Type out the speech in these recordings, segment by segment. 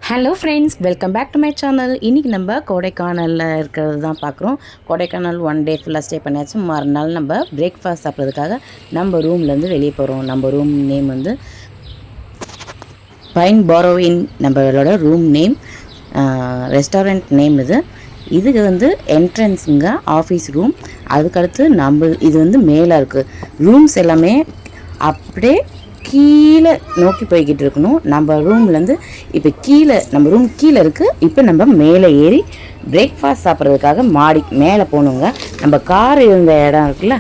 Hello friends, welcome back to my channel. இன்றைக்கி நம்ம கொடைக்கானலில் இருக்கிறது தான் பார்க்குறோம். கொடைக்கானல் 1 டே ஃபுல்லாக ஸ்டே பண்ணியாச்சு. மறுநாள் நம்ம பிரேக்ஃபாஸ்ட் சாப்பிட்றதுக்காக நம்ம ரூம்லேருந்து வெளியே போகிறோம். நம்ம ரூம் நேம் வந்து பைன் பாரோவின். நம்மளோட ரூம் நேம், ரெஸ்டாரண்ட் நேம் இதுக்கு வந்து என்ட்ரன்ஸுங்க ஆஃபீஸ் ரூம். அதுக்கடுத்து இது வந்து மேலே இருக்குது. ரூம்ஸ் எல்லாமே அப்படியே கீழே நோக்கி போய்கிட்டு இருக்கணும். நம்ம ரூம்லேருந்து இப்போ நம்ம ரூம் கீழே இருக்குது. இப்போ நம்ம மேலே ஏறி பிரேக்ஃபாஸ்ட் சாப்பிட்றதுக்காக மாடி மேலே போகணுங்க. நம்ம கார் இருந்த இடம் இருக்குல்ல,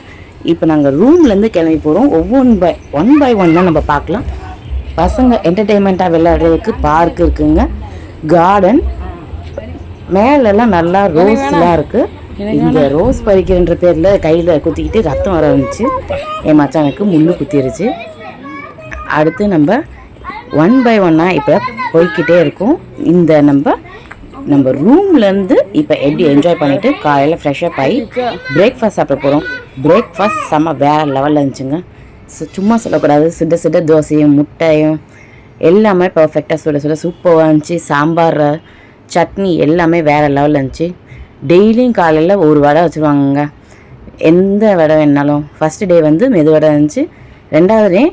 இப்போ நாங்கள் ரூம்லேருந்து கிளம்பி போகிறோம். ஒன் பை ஒன் தான் நம்ம பார்க்கலாம். பசங்க என்டர்டெயின்மெண்ட்டாக விளையாடுறதுக்கு பார்க் இருக்குங்க, கார்டன் மேலெல்லாம் நல்லா ரோஸ்லாம் இருக்குது. இந்த ரோஸ் பறிக்கிறன்ற பேரில் கையில் குத்திக்கிட்டு ரத்தம் வர இருந்துச்சு. என் மச்சானுக்கு முள்ளு குத்திருச்சு. அடுத்து நம்ம 1 பை 1 இப்போ போய்கிட்டே இருக்கும். இந்த நம்ம ரூம்லேருந்து இப்போ எப்படி என்ஜாய் பண்ணிவிட்டு காலையில் ஃப்ரெஷ்ஷப் ஆகி பிரேக்ஃபாஸ்ட் சாப்பிட போகிறோம். பிரேக்ஃபாஸ்ட் செம்ம வேறு லெவலில் இருந்துச்சுங்க. சும்மா சொல்லக்கூடாது, சுட சுட தோசையும் முட்டையும் எல்லாமே பர்ஃபெக்டாக சுட சுட சூப்பராக இருந்துச்சு. சாம்பார், சட்னி எல்லாமே வேறு லெவலில் இருந்துச்சு. டெய்லியும் காலையில் ஒரு வடை வச்சுருவாங்கங்க, எந்த வடை வேணாலும். ஃபஸ்ட்டு டே வந்து மெது வடை இருந்துச்சு. 2வது டே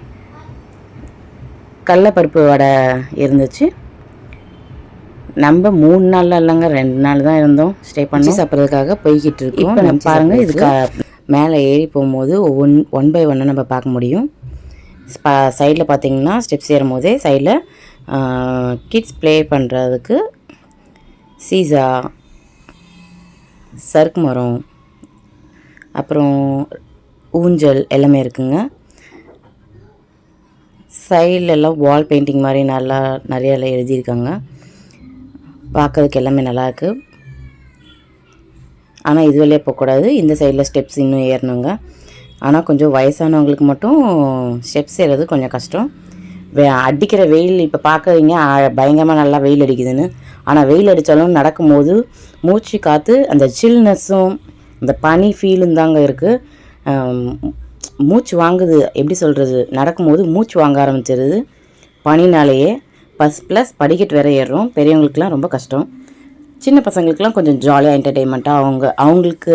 கடலப்பருப்பு வடை இருந்துச்சு. நம்ம 3 நாளில் இல்லைங்க, 2 நாள் தான் இருந்தோம். ஸ்டே பண்ணி சாப்பிட்றதுக்காக போய்கிட்டு இருக்கோம். இப்போ நம்ம பாருங்கள், இதுக்கு மேலே ஏறி போகும்போது ஒன் பை ஒன்று நம்ம பார்க்க முடியும். சைடில் பார்த்திங்கன்னா ஸ்டெப்ஸ் ஏறும் போதே சைடில் கிட்ஸ் ப்ளே பண்ணுறதுக்கு சீசா, சறுக்கு மரம், அப்புறம் ஊஞ்சல் எல்லாமே இருக்குங்க. சைட்லெல்லாம் வால் பெயிண்டிங் மாதிரி நிறைய எழுதியிருக்காங்க. பார்க்கறதுக்கு எல்லாமே நல்லாயிருக்கு. ஆனால் இது வழியாக போகக்கூடாது. இந்த சைடில் ஸ்டெப்ஸ் இன்னும் ஏறணுங்க. ஆனால் கொஞ்சம் வயசானவங்களுக்கு மட்டும் ஸ்டெப்ஸ் ஏறது கொஞ்சம் கஷ்டம். அடிக்கிற வெயில் இப்போ பார்க்குறீங்க, பயங்கரமாக நல்லா வெயில் அடிக்குதுன்னு. ஆனால் வெயில் அடித்தாலும் நடக்கும்போது மூச்சு காற்று அந்த சில்னஸும் அந்த பனி ஃபீலும் தாங்க இருக்குது. மூச்சு வாங்குது, எப்படி சொல்கிறது, நடக்கும்போது மூச்சு வாங்க ஆரம்பிச்சிருது பனினாலேயே. ப்ளஸ் படிக்கட்டு வேற ஏறுறோம். பெரியவங்களுக்குலாம் ரொம்ப கஷ்டம். சின்ன பசங்களுக்குலாம் கொஞ்சம் ஜாலியாக என்டர்டெயின்மெண்ட்டாக அவங்களுக்கு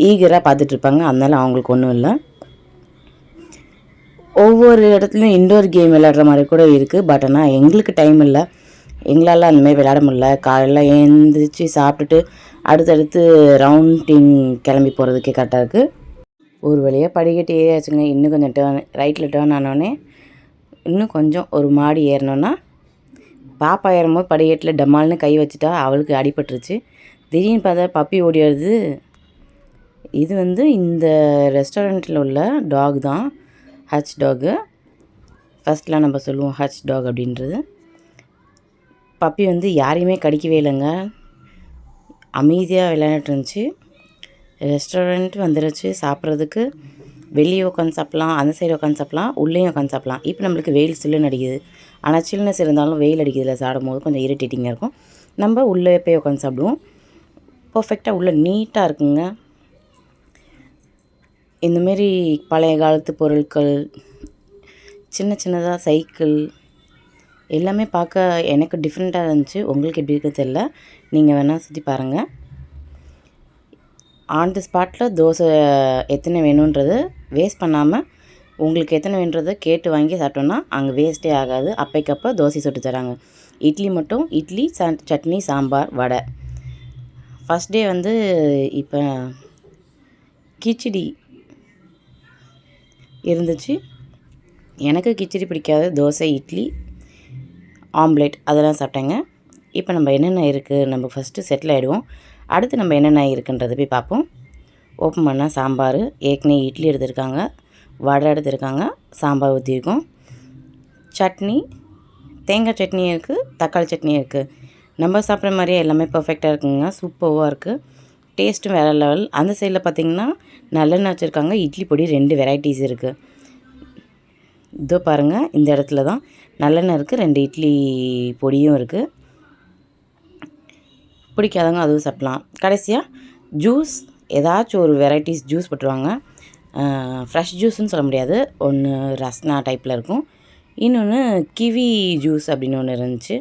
ஈகராக பார்த்துட்ருப்பாங்க. அதனால அவங்களுக்கு ஒன்றும் இல்லை. ஒவ்வொரு இடத்துலையும் இன்டோர் கேம் விளையாடுற மாதிரி கூட இருக்குது. பட் ஆனால் எங்களுக்கு டைம் இல்லை, எங்களால் அந்தமாதிரி விளையாட முடியல. காலையில் எழுந்திரிச்சு சாப்பிட்டுட்டு அடுத்தடுத்து ரவுண்டிங் கிளம்பி போகிறதுக்கே கரெக்டாக இருக்குது. ஒரு வழியாக படிக்கட்டு ஏறியாச்சுங்க. இன்னும் கொஞ்சம் ரைட்டில் டேர்ன் ஆனோடனே இன்னும் கொஞ்சம் ஒரு மாடி ஏறினோன்னா பாப்பா ஏறும்போது படிக்கட்டில் டமால்னு கை வச்சுட்டா, அவளுக்கு அடிபட்டுருச்சு. திடீர்னு பார்த்தா பப்பி ஓடி வருது. இது வந்து இந்த ரெஸ்டாரண்ட்டில் உள்ள டாக் தான், ஹச் டாகு. ஃபஸ்ட்லாம் நம்ம சொல்லுவோம் ஹச் டாக் அப்படின்றது. பப்பி வந்து யாரையுமே கடிக்கவே இல்லைங்க, அமைதியாக விளையாண்டுட்டு இருந்துச்சு. ரெஸ்டாரண்ட் வந்துருச்சு. சாப்பிட்றதுக்கு வெளியே உட்காந்து சாப்பிட்லாம், அந்த சைடு உட்காந்து சாப்பிட்லாம், உள்ளேயும் உட்காந்து சாப்பிட்லாம். இப்போ நம்மளுக்கு வெயில் சில்லுன்னு அடிக்குது. ஆனால் சில்னஸ் இருந்தாலும் வெயில் அடிக்கிறதுல சாப்பிடும்போது கொஞ்சம் இரிட்டேட்டிங்காக இருக்கும். நம்ம உள்ளே போய் உட்காந்து சாப்பிடுவோம். பர்ஃபெக்டாக உள்ளே நீட்டாக இருக்குங்க. இந்தமாரி பழைய காலத்து பொருட்கள், சின்ன சின்னதாக சைக்கிள் எல்லாமே பார்க்க எனக்கு டிஃப்ரெண்ட்டாக இருந்துச்சு. உங்களுக்கு எப்படி இருக்குது தெரியல, நீங்கள் வேணால் சுற்றி பாருங்கள். ஆன் தி ஸ்பாட்டில் தோசை எத்தனை வேணுன்றது வேஸ்ட் பண்ணாமல் உங்களுக்கு எத்தனை வேணுன்றதை கேட்டு வாங்கி சாப்பிட்டோன்னா அங்கே வேஸ்ட்டே ஆகாது. அப்பைக்கப்போ தோசை சுட்டு தராங்க. இட்லி மட்டும் இட்லி, சட்னி, சாம்பார், வடை. ஃபஸ்ட் டே வந்து இப்போ கிச்சடி இருந்துச்சு. எனக்கு கிச்சடி பிடிக்காது. தோசை, இட்லி, ஆம்லேட் அதெல்லாம் சாப்பிட்டேங்க. இப்போ நம்ம என்னென்ன இருக்குது நம்ம ஃபஸ்ட்டு செட்டில் ஆகிடுவோம். அடுத்து நம்ம என்னென்ன இருக்குன்றதை போய் பார்ப்போம். ஓப்பன் பண்ணால் சாம்பார், ஏற்கனவே இட்லி எடுத்துருக்காங்க, வடை எடுத்துருக்காங்க, சாம்பார் ஊற்றிருக்கோம், சட்னி, தேங்காய் சட்னி இருக்குது, தக்காளி சட்னி இருக்குது. நம்ம சாப்பிட்ற மாதிரியே எல்லாமே பர்ஃபெக்டாக இருக்குங்க. சூப்பராக இருக்குது. டேஸ்ட்டும் வேறு லெவல். அந்த சைடில் பார்த்திங்கன்னா நல்லெண்ணெய் வச்சுருக்காங்க. இட்லி பொடி 2 வெரைட்டிஸ் இருக்குது. இதோ பாருங்கள், இந்த இடத்துல தான் நல்லெண்ணெய் இருக்குது, 2 இட்லி பொடியும் இருக்குது. பிடிக்காதவங்க அதுவும் சாப்பிட்லாம். கடைசியாக ஜூஸ், ஏதாச்சும் ஒரு வெரைட்டிஸ் ஜூஸ் போட்டுருவாங்க. ஃப்ரெஷ் ஜூஸ்ன்னு சொல்ல முடியாது, ஒன்று ரஸ்னா டைப்பில் இருக்கும், இன்னொன்று கிவி ஜூஸ் அப்படின்னு ஒன்று இருந்துச்சு.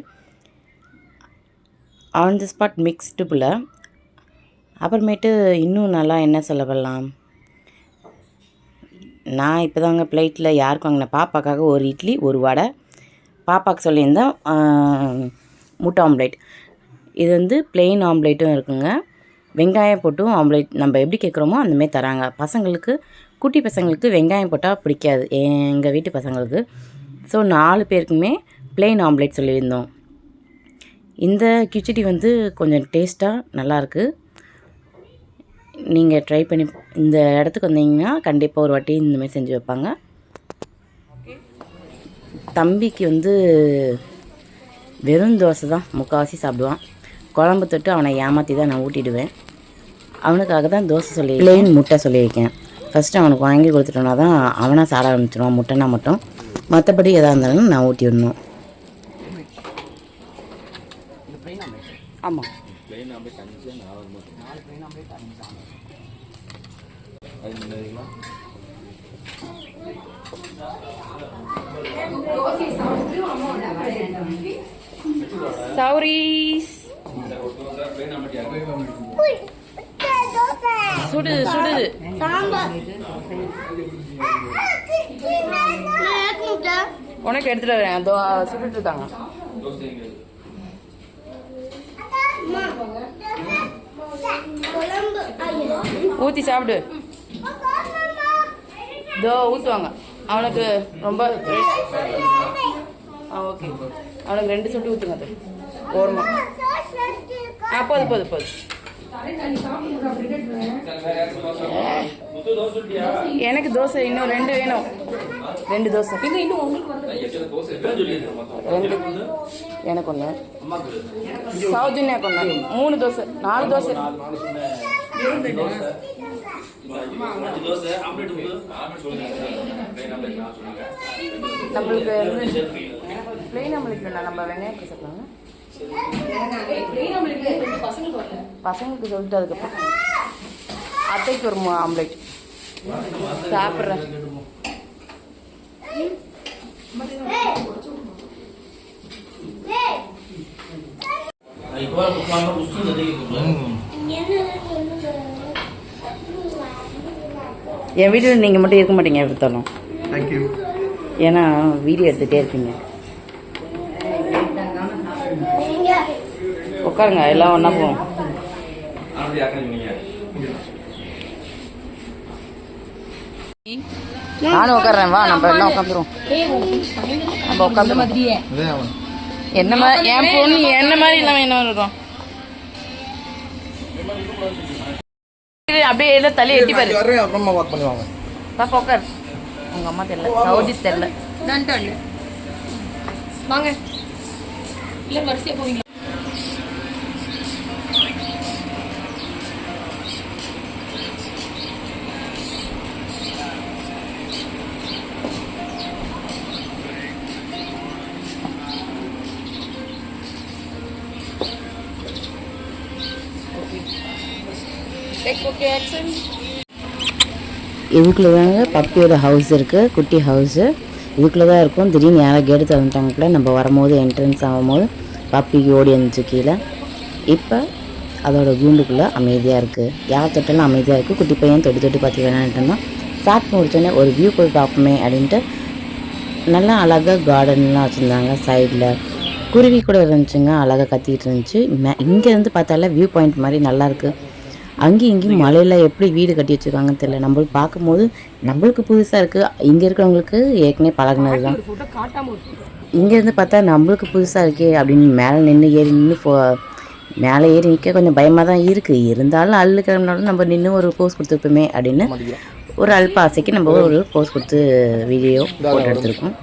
ஆன் தி ஸ்பாட் மிக்ஸ்டு புல. அப்புறமேட்டு இன்னும் நல்லா என்ன சொல்லலாம், நான் இப்போ தாங்க பிளேட்டில் யாருக்கு வாங்கினேன், பாப்பாக்காக ஒரு இட்லி ஒரு வடை, பாப்பாவுக்கு சொல்லியிருந்தேன் முட்டை ஆம்லேட். இது வந்து பிளெயின் ஆம்லேட்டும் இருக்குங்க, வெங்காயம் போட்டும் ஆம்லேட் நம்ம எப்படி கேட்குறோமோ அந்தமாரி தராங்க. பசங்களுக்கு, குட்டி பசங்களுக்கு வெங்காயம் போட்டால் பிடிக்காது எங்கள் வீட்டு பசங்களுக்கு. ஸோ 4 பேருக்குமே பிளெயின் ஆம்லேட் சொல்லியிருந்தோம். இந்த கிச்சடி வந்து கொஞ்சம் டேஸ்ட்டாக நல்லாயிருக்கு. நீங்கள் ட்ரை பண்ணி இந்த இடத்துக்கு வந்தீங்கன்னா கண்டிப்பாக ஒரு வாட்டி இந்தமாதிரி செஞ்சு வைப்பாங்க. தம்பிக்கு வந்து வெறும் தோசை தான் முக்கால்வாசி சாப்பிடுவான். குழம்பு தொட்டு அவனை ஏமாற்றி தான் நான் ஊட்டிடுவேன். அவனுக்காக தான் தோசை சொல்லி பிளெயின் முட்டை சொல்லியிருக்கேன். ஃபஸ்ட்டு அவனுக்கு வாங்கி கொடுத்துட்டோன்னா தான் அவனாக சாப்பிட ஆரம்பிச்சிடுவான். முட்டைனா மட்டும், மற்றபடி எதாக இருந்தாலும் நான் ஊட்டி விடணும். ஆமாம், சௌரீஸ் சுடு சுடு உனக்கு எடுத்துட்டு வரேன். அதோ சுட்டுட்டு இருக்காங்க. ஊற்றி சாப்பிடு. இதோ ஊற்றுவாங்க. அவனுக்கு ரொம்ப ஓகே, அவனுக்கு 2 சொட்டு ஊற்றுங்க. அது ஓரமா போதும் போதும் போதும். எனக்கு தோசை இன்னும் 2 வேணும். 2 தோசை. 2 எனக்கு ஒன்று, சவுத் இந்தியாவுக்கு ஒன்று, 3 தோசை, 4 தோசை. நம்மளுக்கு பிளெயின் ஆம்லேட் வேணாம், நம்ம வெங்காயம் சாப்பிடலாங்க. பசங்களுக்கு சொல்லிட்டு அதுக்கப்புறம் அத்தைக்கு ஒரு ஆம்லேட் சாப்பிட்றேன். என் வீட்டில் நீங்கள் மட்டும் இருக்க மாட்டீங்க எடுத்தாலும். ஏன்னா வீடியோ எடுத்துகிட்டே இருப்பீங்க. உட்காருங்க, எல்லாம் ஒன்றா போவோம். நானும் உட்காடுறேன், வா நம்ம எல்லாம் உட்காந்துருவோம். நம்ம உட்காந்து என்ன மாதிரி என் பொண்ணு என்ன மாதிரி இல்லாமல் என்ன இருக்கும். அப்படியே எல்லாம் தள்ளி எட்டி பாரு. பாப்பா உட்கார். உங்கள் அம்மா தெரியல, சவுதி தெரியல. வாங்க இல்லை வரிசையாக போவீங்க. இதுக்குள்ளே தாங்க பப்பியோட ஹவுஸ் இருக்குது, குட்டி ஹவுஸு. இதுக்குள்ளே தான் இருக்கும். திடீர்னு யாராவது கேட்டு திறந்துட்டாங்க கூட. நம்ம வரும்போது என்ட்ரன்ஸ் ஆகும்போது பப்பிக்கு ஓடி வந்துச்சு கீழே. இப்போ அதோட கூண்டுக்குள்ளே அமைதியாக இருக்குது. யார் தொட்டெல்லாம் அமைதியாக இருக்குது. குட்டி பையன் தொட்டு தொட்டு பார்த்து வேணான்ட்டோம்னா சாப்பிட்டு முடிச்சோடனே ஒரு வியூ போய் பார்ப்போமே அப்படின்ட்டு நல்லா அழகாக கார்டன்லாம் வச்சுருந்தாங்க. சைடில் குருவி கூட இருந்துச்சுங்க, அழகாக கத்திக்கிட்டு இருந்துச்சு. இங்கேருந்து பார்த்தால வியூ பாயிண்ட் மாதிரி நல்லாயிருக்கு. அங்கேயும் இங்கேயும் மலையில் எப்படி வீடு கட்டி வச்சுருக்காங்கன்னு தெரியல. நம்மளுக்கு பார்க்கும்போது நம்மளுக்கு புதுசாக இருக்குது. இங்கே இருக்கிறவங்களுக்கு ஏற்கனவே பழகினது தான். இங்கேருந்து பார்த்தா நம்மளுக்கு புதுசாக இருக்கே அப்படின்னு மேலே நின்று மேலே ஏறி நிற்க கொஞ்சம் பயமாக தான் இருக்குது. இருந்தாலும் அள்ளுக்கிறனாலும் நம்ம நின்று ஒரு போஸ் கொடுத்துருப்போமே அப்படின்னு ஒரு அல்ப ஆசைக்கு நம்ம ஒரு போஸ் கொடுத்து வீடியோ போட்டோ எடுத்துருக்கோம்.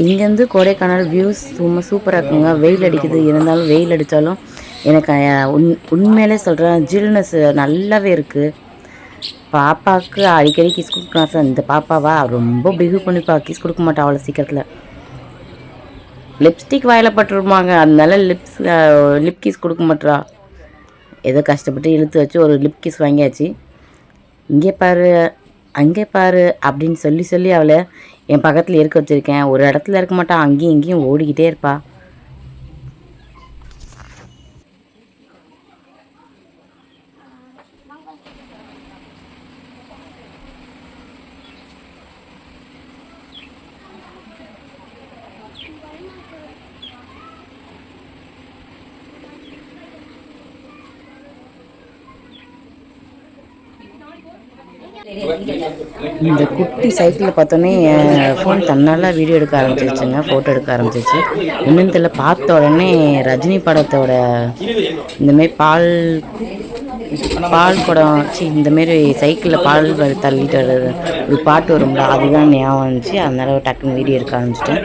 இங்கேருந்து கொடைக்கானல் வியூஸ் ரொம்ப சூப்பராக இருக்குங்க. வெயில் அடிக்குது, இருந்தாலும் வெயில் அடித்தாலும் எனக்கு உண்மையிலே சொல்கிறேன் ஜில்னஸ் நல்லாவே இருக்குது. பாப்பாவுக்கு அடிக்கடி கிஸ் கொடுக்கலாம் சார். இந்த பாப்பாவா ரொம்ப பிஹேவ் பண்ணிப்பா, கிஸ் கொடுக்க மாட்டா அவ்வளோ சீக்கிரத்தில். லிப்ஸ்டிக் வாயில் பட்டுருப்பாங்க, அதனால லிப் கிஸ் கொடுக்க மாட்டா. ஏதோ கஷ்டப்பட்டு இழுத்து வச்சு ஒரு லிப் கிஸ் வாங்கியாச்சு. இங்கே பாரு அங்கே பாரு அப்படின்னு சொல்லி அவளை என் பக்கத்தில் இருக்க வச்சுருக்கேன். ஒரு இடத்துல இருக்க மாட்டா, அங்கேயும் இங்கேயும் ஓடிக்கிட்டே இருப்பா. இந்த குட்டி சைக்கிளில் பார்த்தோன்னே என் ஃபோன் தன்னால் வீடியோ எடுக்க ஆரம்பிச்சிருச்சுங்க, ஃபோட்டோ எடுக்க ஆரம்பிச்சிச்சு. இன்னும் தெரியல, பார்த்த உடனே ரஜினி படத்தோட இந்தமாரி பால் குடம் இந்தமாரி சைக்கிளில் பால் தள்ளிட்டு வர்றது ஒரு பாட்டு வரும்ல, அதுதான் ஞாபகம் வந்துச்சு. அதனால டக்குன்னு வீடியோ எடுக்க ஆரம்பிச்சிட்டேன்.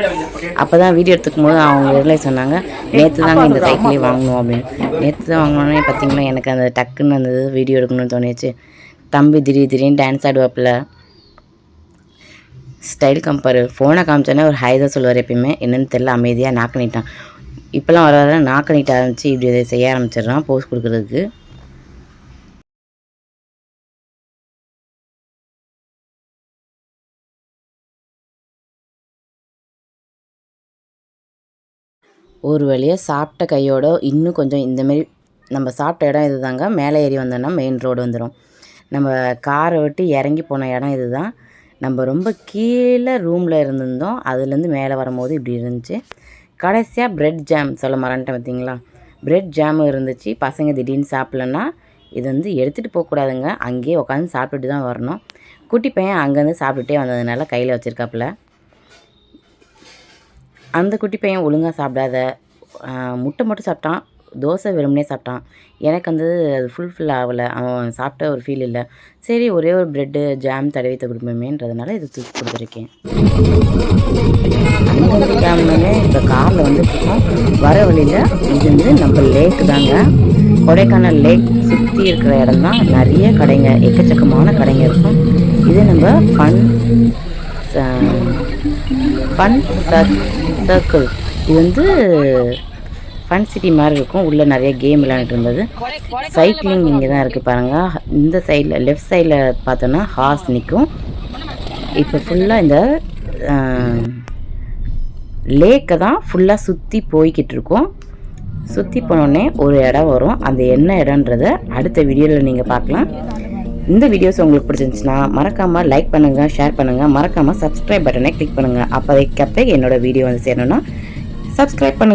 அப்போ தான் வீடியோ எடுத்துக்கும் போது அவங்க ரிலைஸ் சொன்னாங்க, நேற்று தாங்க இந்த சைக்கிளே வாங்கணும் அப்படின்னு. நேற்று தான் வாங்கினோன்னே பார்த்திங்கன்னா எனக்கு அந்த டக்குன்னு அந்த வீடியோ எடுக்கணும்னு தோணிச்சு. தம்பி திடீர்னு டான்ஸ் ஆடுவாப்பில், ஸ்டைல் கம்பேர். ஃபோனை காமிச்சோன்னே ஒரு ஹை தான் சொல்லுவார் எப்பயுமே. என்னென்னு தெரியல, அமைதியாக நாக்கு நீட்டான். இப்போலாம் வர நாக்கு நீட்ட ஆரம்பித்து இப்படி இதை செய்ய ஆரம்பிச்சிடுறான் போஸ் கொடுக்குறதுக்கு. ஒரு வழியாக சாப்பிட்ட கையோட இன்னும் கொஞ்சம் இந்தமாரி நம்ம சாப்பிட்ட இடம் இது தாங்க. மேலே ஏறி வந்தோன்னா மெயின் ரோடு வந்துடும். நம்ம காரை விட்டு இறங்கி போன இடம் இது தான். நம்ம ரொம்ப கீழே ரூமில் இருந்திருந்தோம். அதுலேருந்து மேலே வரும்போது இப்படி இருந்துச்சு. கடைசியாக ப்ரெட் ஜாம் சொல்ல மறந்துட்டேன் பார்த்தீங்களா. ப்ரெட் ஜாமும் இருந்துச்சு. பசங்க திடீர்னு சாப்பிட்லன்னா இது வந்து எடுத்துகிட்டு போகக்கூடாதுங்க, அங்கேயே உட்காந்து சாப்பிட்டுட்டு தான் வரணும். குட்டி பையன் அங்கேருந்து சாப்பிட்டுட்டே வந்ததுனால கையில் வச்சுருக்காப்புல. அந்த குட்டி பையன் ஒழுங்காக சாப்பிடாத, முட்டை மட்டும் சாப்பிட்டான், தோசை வெறுமனே சாப்பிட்டான். எனக்கு வந்து அது ஃபுல்ஃபில் ஆகலை, அவன் சாப்பிட்ட ஒரு ஃபீல் இல்லை. சரி, ஒரே ஒரு ப்ரெட்டு ஜாம் தடவித்த கொடுப்போமேன்றதுனால இதை தூக்கி கொடுத்துருக்கேன். அந்த ஜாமுமே இப்போ காரில் வந்துட்டுருக்கோம். வர வழியில் இது வந்து நம்ம லேக்கு தாங்க. கொடைக்கானல் லேக் சுற்றி இருக்கிற இடம் தான். நிறைய கடைங்க, எக்கச்சக்கமான கடைங்க இருக்கும். இது நம்ம ஃபன் சர்க்கிள். இது வந்து ஃபன் சிட்டி மாதிரி இருக்கும். உள்ளே நிறைய கேம் விளையாண்டுட்டு இருந்தது. சைக்கிளிங் இங்கே தான் இருக்குது பாருங்கள். இந்த சைடில் லெஃப்ட் சைடில் பார்த்தோன்னா ஹார்ஸ் நிற்கும். இப்போ ஃபுல்லாக இந்த லேக்கை தான் ஃபுல்லாக சுற்றி போய்கிட்டு இருக்கோம். சுற்றி போனோடனே ஒரு இடம் வரும். அந்த என்ன இடன்றதை அடுத்த வீடியோவில் நீங்கள் பார்க்கலாம். இந்த வீடியோஸ் உங்களுக்கு பிடிச்சிருந்துச்சுன்னா மறக்காமல் லைக் பண்ணுங்கள், ஷேர் பண்ணுங்கள், மறக்காமல் சப்ஸ்கிரைப் பட்டனை கிளிக் பண்ணுங்கள். அப்போதைக்கப்போ என்னோடய வீடியோ வந்து சேரணும்னா சப்ஸ்கிரைப் பண்ணுங்கள்.